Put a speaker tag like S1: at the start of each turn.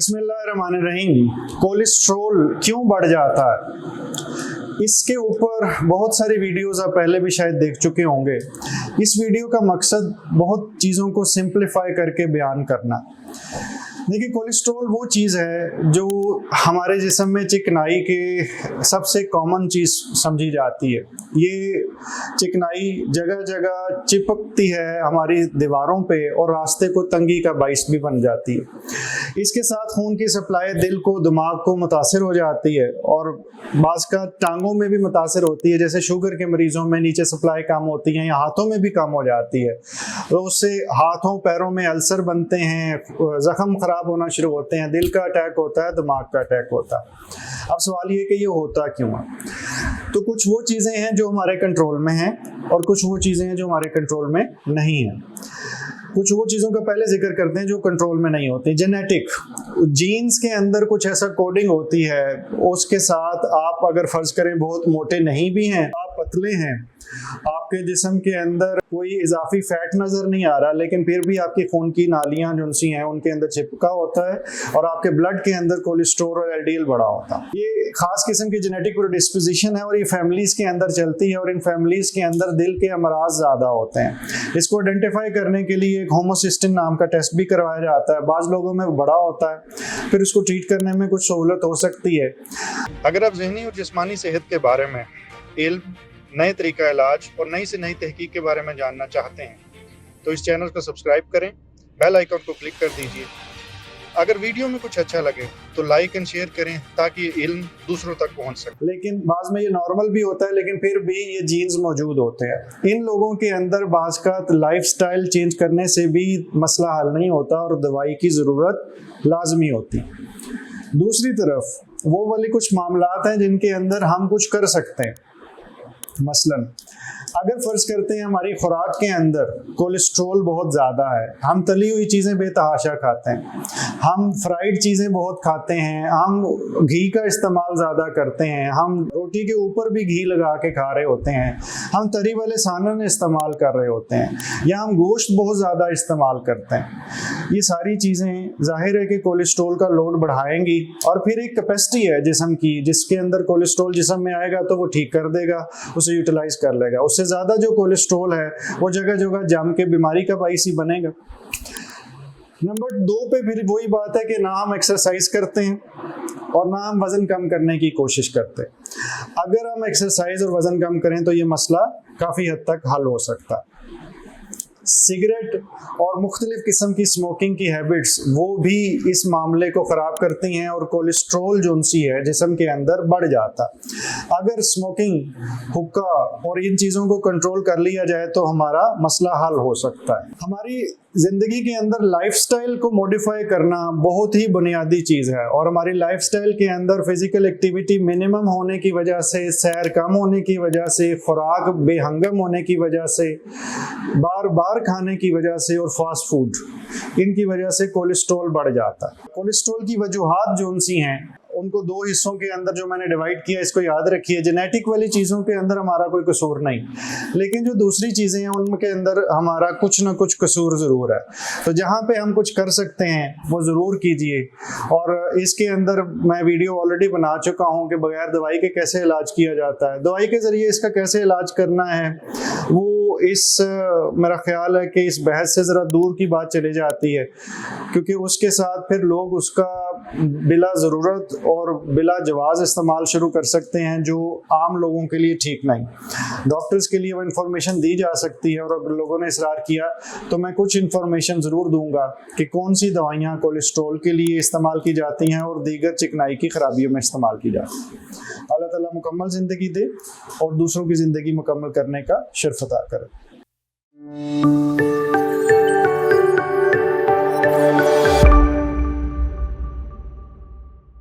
S1: बिस्मिल्लाहिर्रहमानिर्रहीम। कोलेस्ट्रोल क्यों बढ़ जाता है, इसके ऊपर बहुत सारी वीडियोस आप पहले भी शायद देख चुके होंगे। इस वीडियो का मकसद बहुत चीज़ों को सिंप्लीफाई करके बयान करना। देखिए, कोलेस्ट्रोल वो चीज़ है जो हमारे जिस्म में चिकनाई के सबसे कॉमन चीज़ समझी जाती है। ये चिकनाई जगह जगह चिपकती है हमारी दीवारों पे और रास्ते को तंगी का बाइस भी बन जाती है। इसके साथ खून की सप्लाई दिल को, दिमाग को मुतासिर हो जाती है और बाज़ का टांगों में भी मुतासिर होती है। जैसे शुगर के मरीज़ों में नीचे सप्लाई कम होती है या हाथों में भी कम हो जाती है, तो उससे हाथों पैरों में अल्सर बनते हैं, ज़ख्म खराब होना शुरू होते हैं, दिल का अटैक होता है, दिमाग का अटैक होता है। अब सवाल ये कि ये होता क्यों है? तो कुछ वो चीज़ें हैं जो हमारे कंट्रोल में हैं और कुछ वो चीज़ें हैं जो हमारे कंट्रोल में नहीं हैं। कुछ वो चीज़ों का पहले जिक्र करते हैं जो कंट्रोल में नहीं होती। जेनेटिक, जीन्स के अंदर कुछ ऐसा कोडिंग होती है, उसके साथ आप अगर फ़र्ज़ करें बहुत मोटे नहीं भी हैं, आप पतले हैं, आपके जिस्म के अंदर कोई इजाफी फैट नज़र नहीं आ रहा, लेकिन फिर भी आपकी खून की नालियाँ जो सी हैं उनके अंदर चिपका होता है और आपके ब्लड के अंदर कोलेस्ट्रॉल और एलडीएल बढ़ा होता है। ये खास किस्म की जेनेटिक प्रोडिस्पोजिशन है और ये फैमिलीज़ के अंदर चलती है और इन फैमिलीज़ के अंदर दिल के अमराज ज़्यादा होते हैं। इसको आइडेंटिफाई करने के लिए एक होमोसिस्टिन नाम का टेस्ट भी करवाया जाता है। बाज़ लोगों में बड़ा होता है, फिर उसको ट्रीट करने में कुछ सहूलत हो सकती है।
S2: अगर आप ज़हनी और जिस्मानी सेहत के बारे में इल्म, नए तरीका इलाज और नई से नई तहकीक के बारे में जानना चाहते हैं तो इस चैनल को सब्सक्राइब करें, बेल आइकन को क्लिक कर दीजिए। अगर वीडियो में कुछ अच्छा लगे तो लाइक एंड शेयर करें ताकि ये इल्म दूसरों तक पहुंच सके।
S1: लेकिन बाज़ में ये नॉर्मल भी होता है, लेकिन फिर भी ये जीन्स मौजूद होते हैं। इन लोगों के अंदर बाज़ का लाइफस्टाइल चेंज करने से भी मसला हल नहीं होता और दवाई की ज़रूरत लाजमी होती। दूसरी तरफ वो वाले कुछ मामलात हैं जिनके अंदर हम कुछ कर सकते हैं। मसलन अगर फ़र्ज़ करते हैं हमारी खुराक के अंदर कोलेस्ट्रोल बहुत ज़्यादा है, हम तली हुई चीज़ें बेतहाशा खाते हैं, हम फ्राइड चीज़ें बहुत खाते हैं, हम घी का इस्तेमाल ज़्यादा करते हैं, हम रोटी के ऊपर भी घी लगा के खा रहे होते हैं, हम तरी वाले सालन इस्तेमाल कर रहे होते हैं, या हम गोश्त बहुत ज़्यादा इस्तेमाल करते हैं। ये सारी चीज़ें ज़ाहिर है कि कोलेस्ट्रोल का लोड बढ़ाएंगी और फिर एक कैपेसिटी है जिस्म की, जिसके अंदर कोलेस्ट्रोल जिस्म में आएगा तो वो ठीक कर देगा, उसे यूटिलाइज कर लेगा। उससे ज़्यादा जो कोलेस्ट्रोल है वो जगह जगह जम के बीमारी का बाइस ही बनेगा। नंबर 2 पे फिर वही बात है कि ना हम एक्सरसाइज करते हैं और ना हम वज़न कम करने की कोशिश करते हैं। अगर हम एक्सरसाइज और वज़न कम करें तो ये मसला काफ़ी हद तक हल हो सकता है। सिगरेट और मुख्तलिफ किस्म की स्मोकिंग की हैबिट्स वो भी इस मामले को ख़राब करती हैं और कोलेस्ट्रोल जो उनसी है जिस्म के अंदर बढ़ जाता। अगर स्मोकिंग, हुक्का और इन चीज़ों को कंट्रोल कर लिया जाए तो हमारा मसला हल हो सकता है। हमारी ज़िंदगी के अंदर लाइफस्टाइल को मॉडिफाई करना बहुत ही बुनियादी चीज़ है और हमारी लाइफस्टाइल के अंदर फिज़िकल एक्टिविटी मिनिमम होने की वजह से, सैर कम होने की वजह से, खुराक बेहंगम होने की वजह से, बार बार खाने की वजह से और फास्ट फूड, इनकी वजह से कोलेस्ट्रोल बढ़ जाता है। कोलेस्ट्रोल की वजूहात जो उनसी हैं उनको 2 हिस्सों के अंदर जो मैंने डिवाइड किया, इसको याद रखिए। जेनेटिक वाली चीज़ों के अंदर हमारा कोई कसूर नहीं, लेकिन जो दूसरी चीज़ें हैं उनके अंदर हमारा कुछ ना कुछ कसूर ज़रूर है। तो जहाँ पे हम कुछ कर सकते हैं वो ज़रूर कीजिए। और इसके अंदर मैं वीडियो ऑलरेडी बना चुका हूँ कि बगैर दवाई के कैसे इलाज किया जाता है, दवाई के ज़रिए इसका कैसे इलाज करना है, वो मेरा ख्याल है कि इस बहस से ज़रा दूर की बात चली जाती है, क्योंकि उसके साथ फिर लोग उसका बिला ज़रूरत और बिला जवाज़ इस्तेमाल शुरू कर सकते हैं जो आम लोगों के लिए ठीक नहीं। डॉक्टर्स के लिए वो इन्फॉर्मेशन दी जा सकती है और अगर लोगों ने इसरार किया तो मैं कुछ इन्फॉर्मेशन ज़रूर दूंगा कि कौन सी दवाइयाँ कोलेस्ट्रोल के लिए इस्तेमाल की जाती हैं और दीगर चिकनाई की खराबियों में इस्तेमाल की जाती हैं। अल्लाह ताला मुकम्मल ज़िंदगी दे और दूसरों की ज़िंदगी मुकम्मल करने का शर्फ अता करे।